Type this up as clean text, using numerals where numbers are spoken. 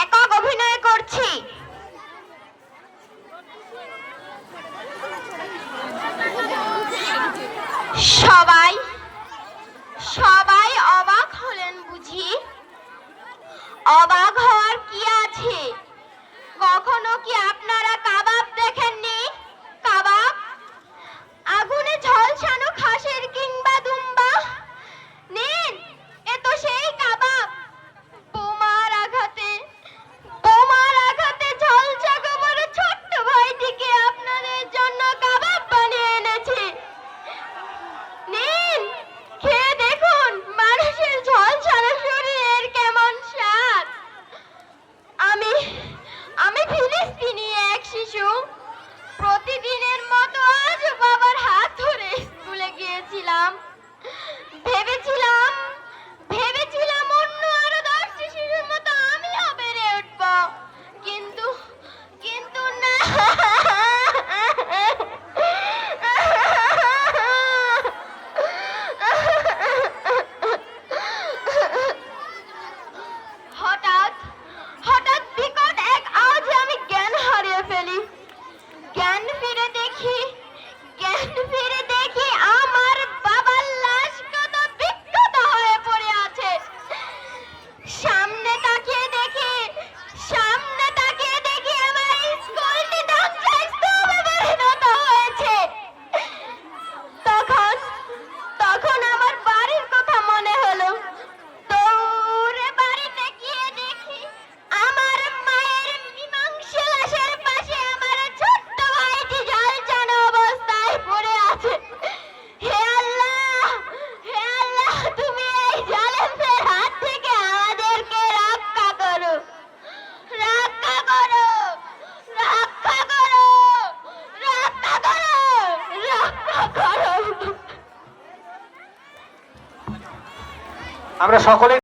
একক অভিনয় করছি। সবাই সবাই অবাক হলেন বুঝি? অবাক হওয়ার কি আছে? কখনো কি আপনারা কাবাব দেখেননি? কাবাব, আগুনে ঝলসানো খাসির কিংবা দুম্বা। নিন, এ তো সেই কাবাব। বোমার আঘাতে ঝলসা গোবরে ছোট্ট ভাইটিকে আপনাদের জন্য কাবাব বানিয়ে এনেছি। নিন, খেয়ে দেখুন মানুষের ঝলসানো শরীরের কেমন স্বাদ। আমি ফিলিস্তিনি এক শিশু। প্রতিদিনের মতো আজ বাবার হাত ধরে স্কুলে গিয়েছিলাম। ভেবেছিলাম অন্য আরো 10টি শিশুর মতো আমিও বেড়ে উঠব, কিন্তু কিন্তু না। হঠাৎ বিকট এক আওয়াজে আমি জ্ঞান হারিয়ে ফেলি। জ্ঞান ফিরে দেখি আমার বাবার লাশ কত বিক্ষত হয়ে পড়ে আছে। সামনে তাকিয়ে দেখি আমার স্কুলটি ধ্বংসস্তূপে পরিণত হয়েছে। তখন আমার বাড়ির কথা মনে হলো। দৌড়ে বাড়িতে গিয়ে দেখি আমার মায়ের মৃমাংস লাশের পাশে আমার ছোট্ট ভাইটি ঝলসানো অবস্থায় পড়ে আছে। হে আল্লাহ, তুমি এই জালেমদের হাত থেকে আমাদেরকে রক্ষা করো, রক্ষা করো, রক্ষা করো, রক্ষা করো, রক্ষা করো। আমরা সকলে